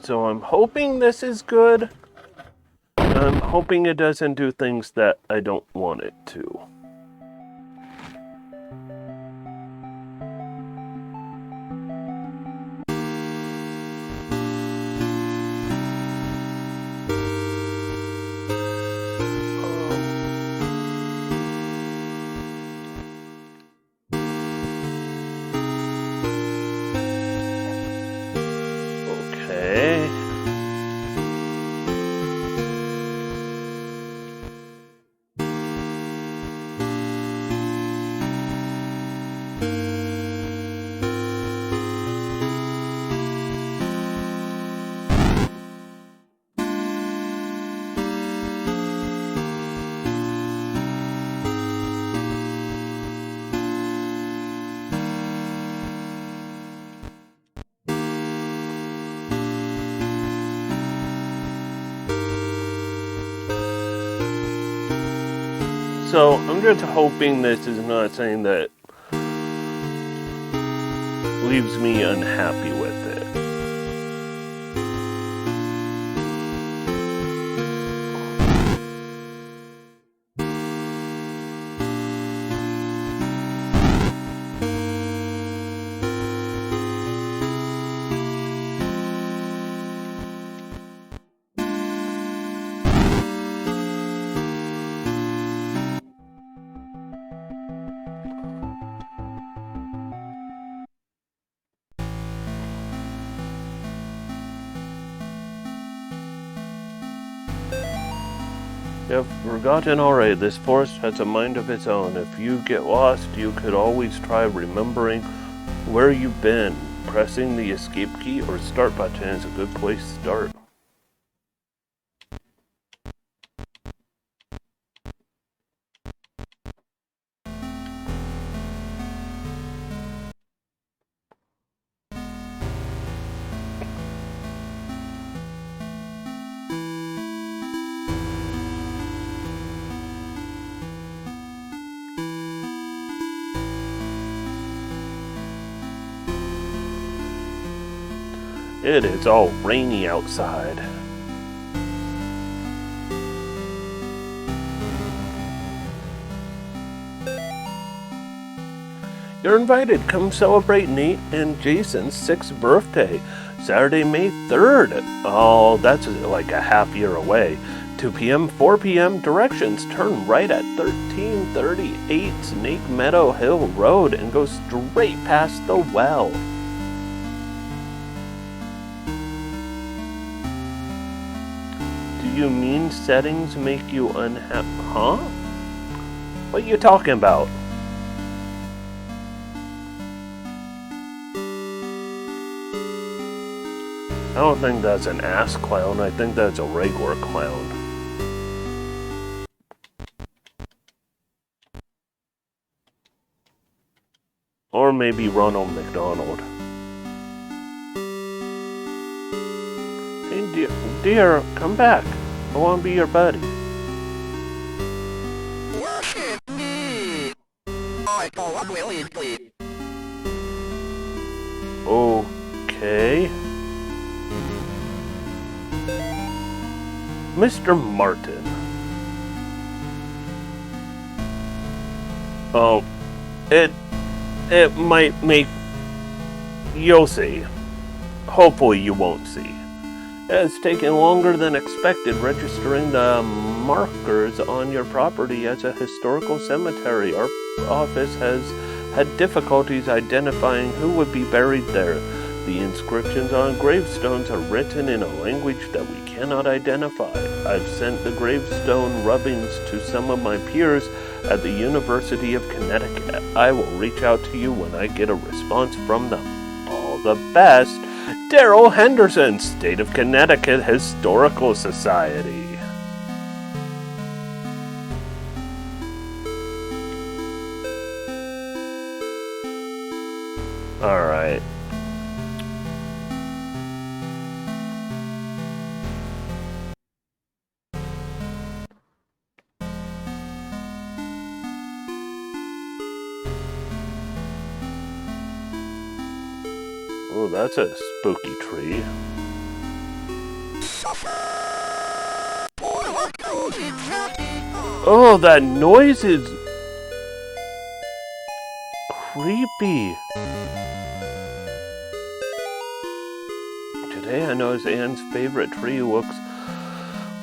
So I'm hoping this is good. I'm hoping it doesn't do things that I don't want it to. Okay. So I'm just hoping this is not something that leaves me unhappy with it. You've forgotten already, this forest has a mind of its own. If you get lost, you could always try remembering where you've been. Pressing the escape key or start button is a good place to start. It is all rainy outside. You're invited. Come celebrate Nate and Jason's 6th birthday, Saturday, May 3rd. Oh, that's like a half year away. 2 p.m., 4 p.m. Directions. Turn right at 1338 Snake Meadow Hill Road and go straight past the well. Do you mean settings make you unhappy? Huh? What are you talking about? I don't think that's an ass clown. I think that's a regular clown. Or maybe Ronald McDonald. Hey, dear, come back. I want to be your buddy. Worship me! I go up willingly. Okay. Mr. Martin. Oh, it might make... You'll see. Hopefully you won't see. It's taken longer than expected registering the markers on your property as a historical cemetery. Our office has had difficulties identifying who would be buried there. The inscriptions on gravestones are written in a language that we cannot identify. I've sent the gravestone rubbings to some of my peers at the University of Connecticut. I will reach out to you when I get a response from them. All the best, Daryl Henderson, State of Connecticut Historical Society. All right. Oh, that's a spooky tree. Oh, that noise is creepy. Today I noticed Anne's favorite tree looks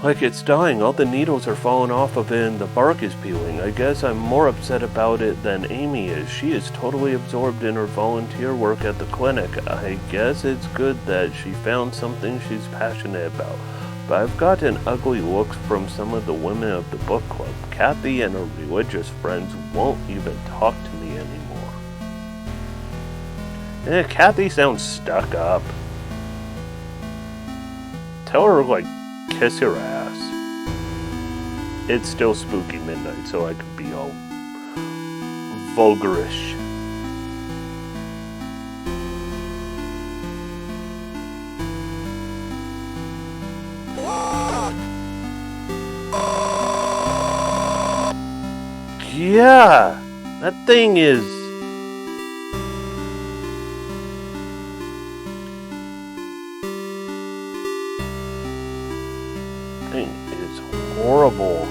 like it's dying. All the needles are falling off of it and the bark is peeling. I guess I'm more upset about it than Amy is. She is totally absorbed in her volunteer work at the clinic. I guess it's good that she found something she's passionate about. But I've gotten ugly looks from some of the women of the book club. Kathy and her religious friends won't even talk to me anymore. Kathy sounds stuck up. Tell her, kiss your ass. It's still spooky midnight, so I could be all vulgarish. Yeah, that thing is... horrible.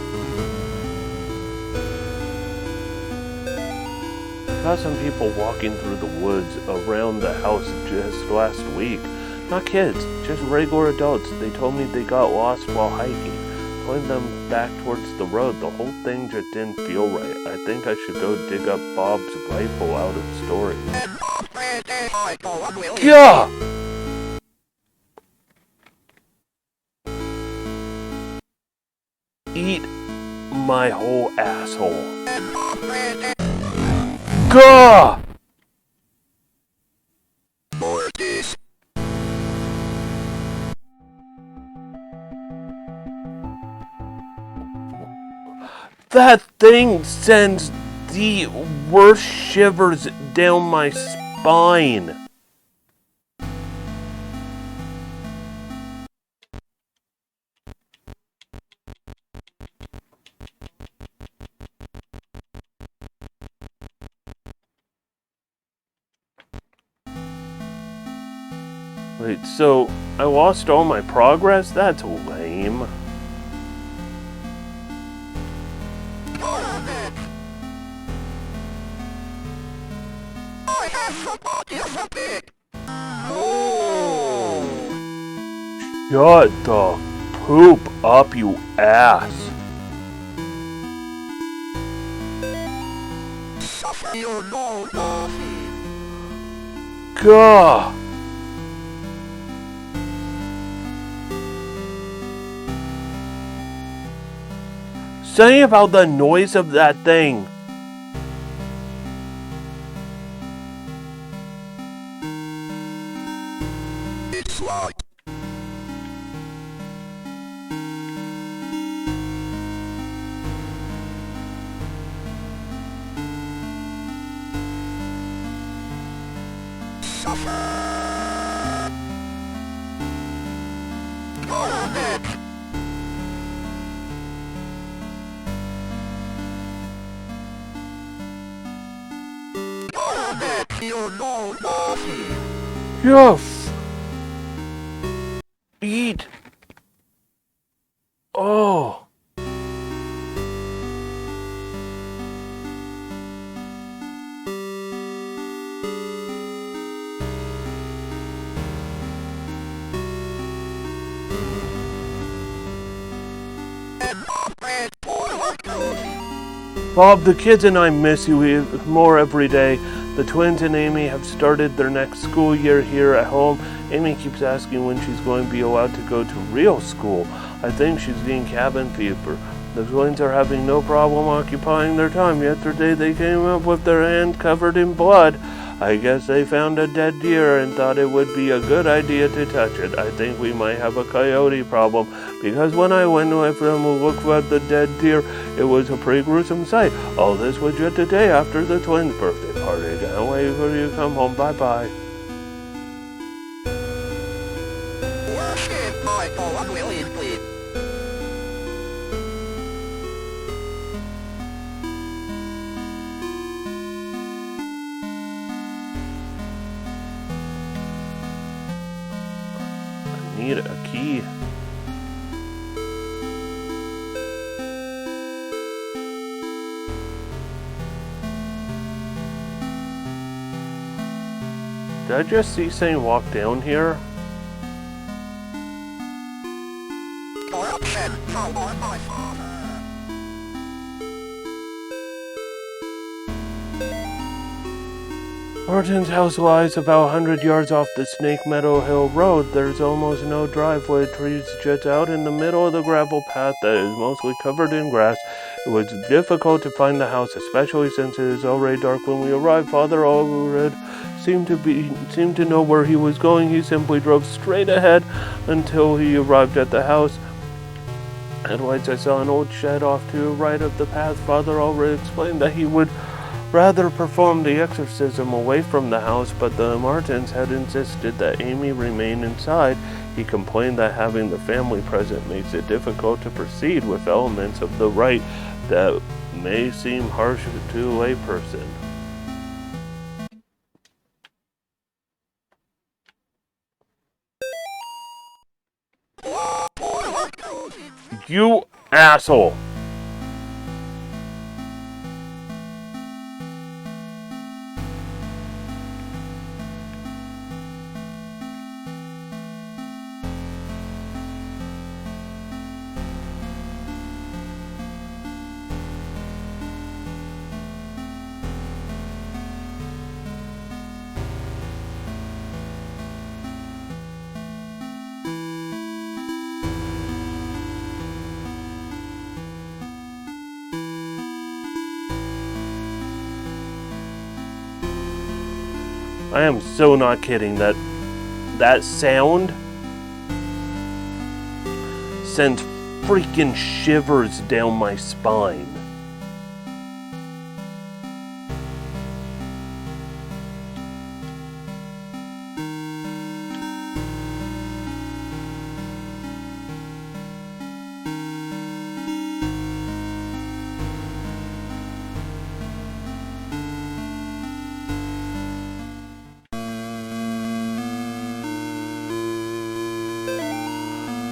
I saw some people walking through the woods around the house just last week. Not kids, just regular adults. They told me they got lost while hiking. Pointing them back towards the road. The whole thing just didn't feel right. I think I should go dig up Bob's rifle out of storage. Yeah! Eat my whole asshole. Gah! That thing sends the worst shivers down my spine. Wait, so I lost all my progress? That's lame. Shut the poop up, you ass. Gah! Something about the noise of that thing. It's locked. Yes. Eat. Oh. Bob, the kids and I miss you more every day. The twins and Amy have started their next school year here at home. Amy keeps asking when she's going to be allowed to go to real school. I think she's getting cabin fever. The twins are having no problem occupying their time. Yesterday they came up with their hand covered in blood. I guess they found a dead deer and thought it would be a good idea to touch it. I think we might have a coyote problem, because when I went with them to look for the dead deer, it was a pretty gruesome sight. All this was just a day after the twins' birthday party. Can't wait for you to come home. Bye-bye. Need a key. Did I just see Saint walk down here? Corruption followed my father. Martin's house lies about 100 yards off the Snake Meadow Hill Road. There's almost no driveway. Trees jut out in the middle of the gravel path that is mostly covered in grass. It was difficult to find the house, especially since it is already dark when we arrived. Father Allred seemed to know where he was going. He simply drove straight ahead until he arrived at the house. At lights, I saw an old shed off to the right of the path. Father Allred explained that he would rather perform the exorcism away from the house, but the Martins had insisted that Amy remain inside. He complained that having the family present makes it difficult to proceed with elements of the rite that may seem harsh to a layperson. You asshole! I am so not kidding. That sound sends freaking shivers down my spine.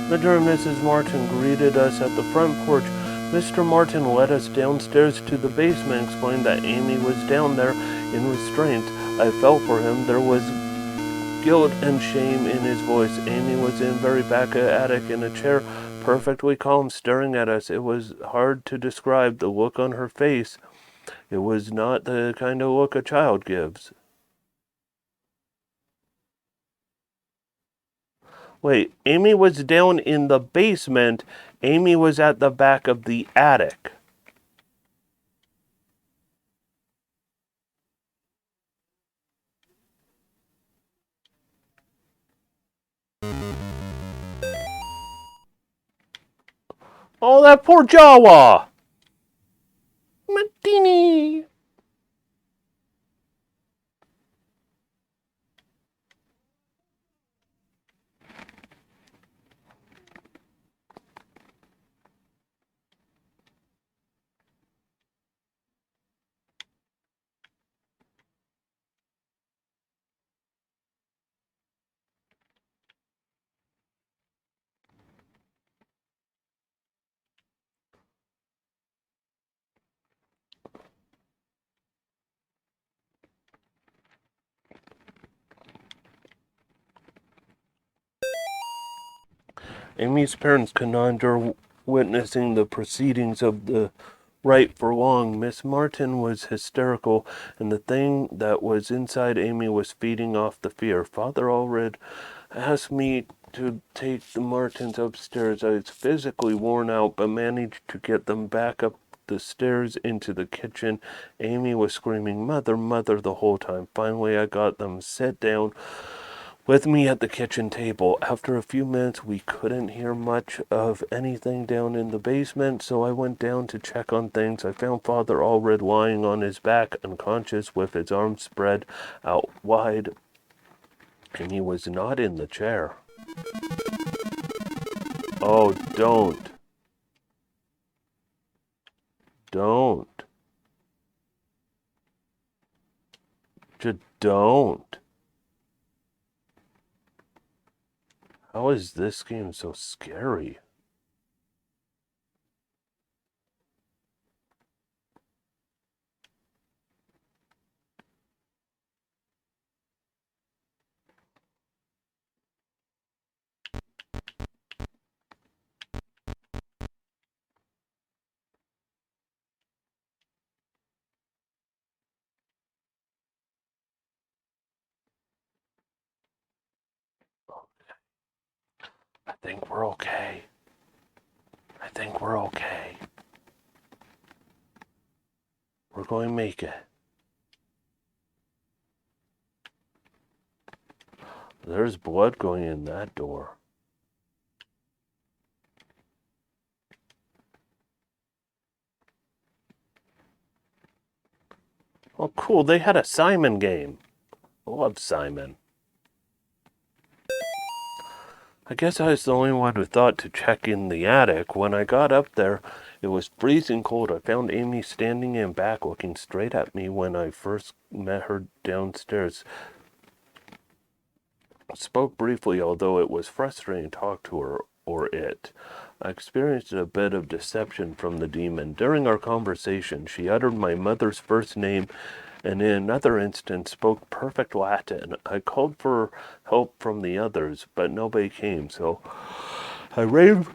Mr. and Mrs. Martin greeted us at the front porch. Mr. Martin led us downstairs to the basement and explained that Amy was down there in restraint. I felt for him. There was guilt and shame in his voice. Amy was in very back of the attic in a chair, perfectly calm, staring at us. It was hard to describe the look on her face. It was not the kind of look a child gives. Wait, Amy was down in the basement. Amy was at the back of the attic. Oh, that poor Jawa! Martini! Amy's parents could not endure witnessing the proceedings of the rite for long. Miss Martin was hysterical, and the thing that was inside Amy was feeding off the fear. Father Allred asked me to take the Martins upstairs. I was physically worn out, but managed to get them back up the stairs into the kitchen. Amy was screaming, "Mother, Mother," the whole time. Finally, I got them set down with me at the kitchen table. After a few minutes, we couldn't hear much of anything down in the basement, so I went down to check on things. I found Father Allred lying on his back, unconscious, with his arms spread out wide, and he was not in the chair. Oh, don't. Don't. Just don't. How is this game so scary? think we're okay. I think we're okay. We're going to make it. There's blood going in that door. Oh, cool. They had a Simon game. I love Simon. I guess I was the only one who thought to check in the attic. When I got up there, it was freezing cold. I found Amy standing in back looking straight at me when I first met her downstairs. I spoke briefly, although it was frustrating to talk to her or it. I experienced a bit of deception from the demon. During our conversation, she uttered my mother's first name and in another instance spoke perfect Latin. I called for help from the others, but nobody came, so I raised,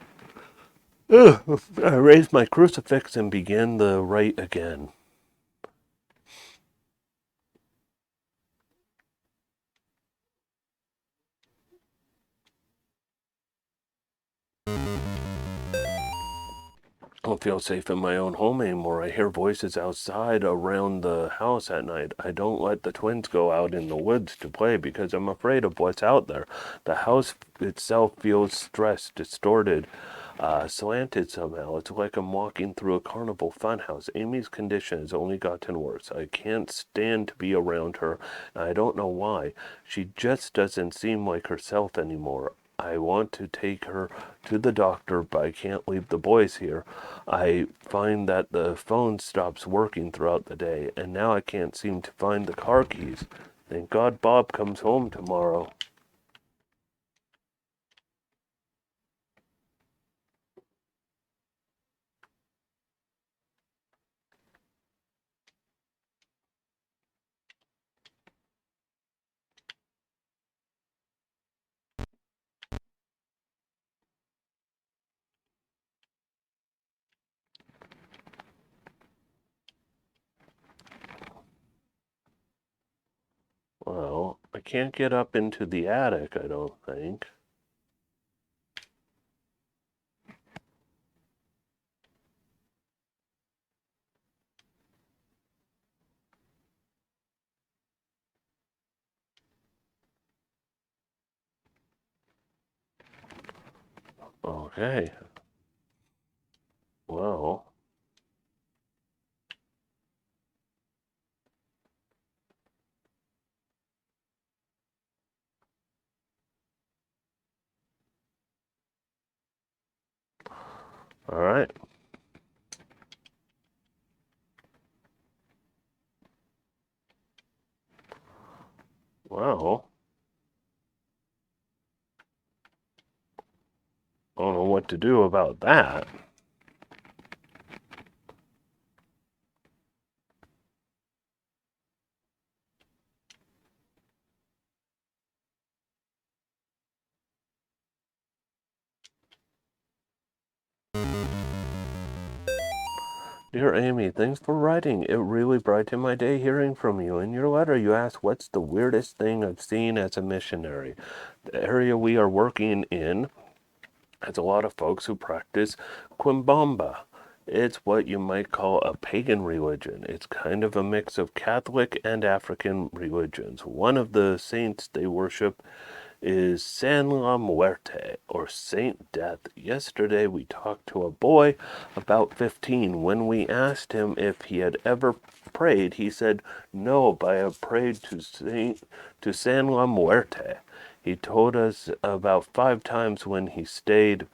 I raised my crucifix and began the rite again. I don't feel safe in my own home anymore. I hear voices outside around the house at night. I don't let the twins go out in the woods to play because I'm afraid of what's out there. The house itself feels stressed, distorted, slanted somehow. It's like I'm walking through a carnival funhouse. Amy's condition has only gotten worse. I can't stand to be around her, and I don't know why. She just doesn't seem like herself anymore. I want to take her to the doctor, but I can't leave the boys here. I find that the phone stops working throughout the day, and now I can't seem to find the car keys. Thank God Bob comes home tomorrow. Well, I can't get up into the attic, I don't think. Okay. Well, all right. Well, I don't know what to do about that. Dear Amy, thanks for writing. It really brightened my day hearing from you. In your letter, you asked what's the weirdest thing I've seen as a missionary. The area we are working in has a lot of folks who practice Quimbamba. It's what you might call a pagan religion. It's kind of a mix of Catholic and African religions. One of the saints they worship is San La Muerte, or Saint Death. Yesterday we talked to a boy about 15. When we asked him if he had ever prayed, he said, no, but I have prayed to San La Muerte. He told us about 5 times when he stayed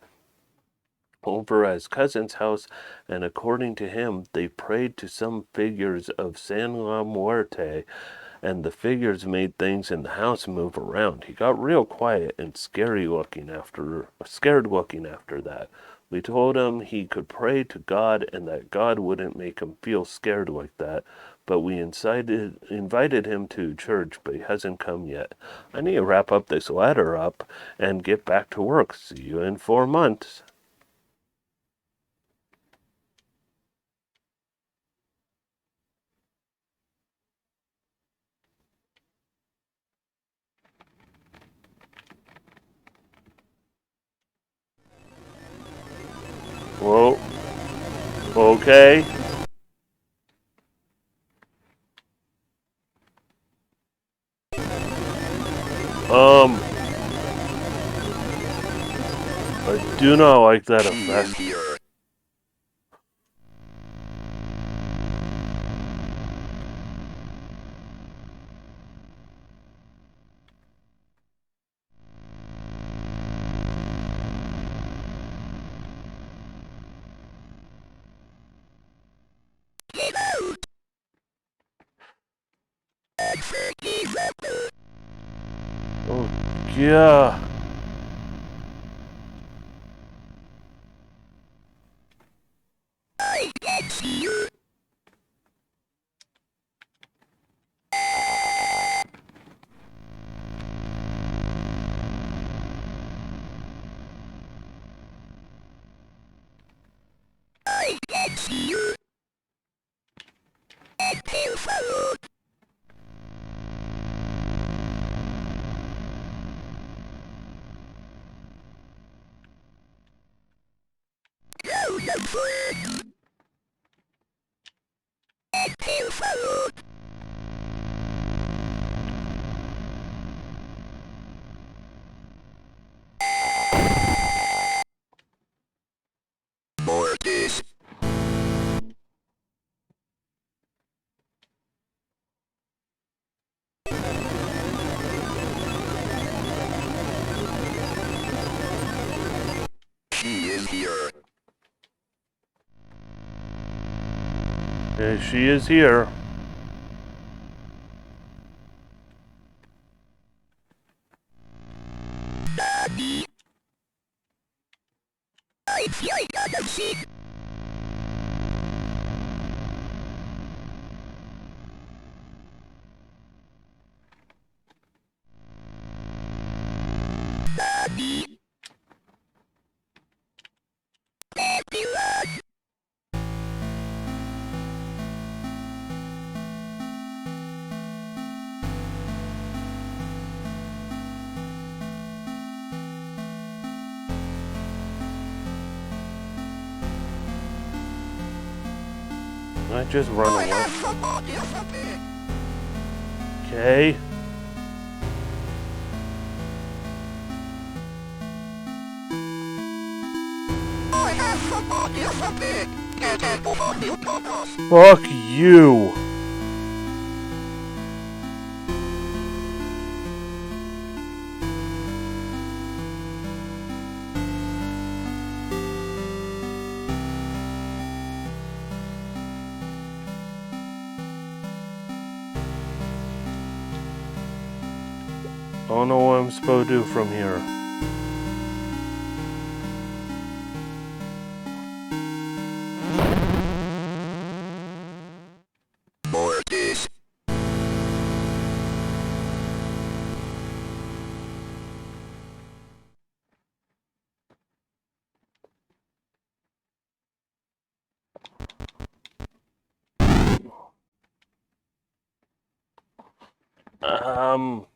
over at his cousin's house, and according to him, they prayed to some figures of San La Muerte, and the figures made things in the house move around. He got real quiet and scared looking after that. We told him he could pray to God and that God wouldn't make him feel scared like that, but we invited him to church, but he hasn't come yet. I need to wrap up this letter up and get back to work. See you in 4 months. Okay. I do not like that She is effect. here. Oh, yeah. I can see you. I can see you. And pale followed. Now the food. And pale followed. Mortis. She is here. Yeah, she is here. Daddy. I feel like I'm sick. Daddy. Daddy lad. I just run I away. have somebody something. Okay. I have somebody something. Get it before you purpose. Fuck you. I don't know what I'm supposed to do from here. Mortis. Um,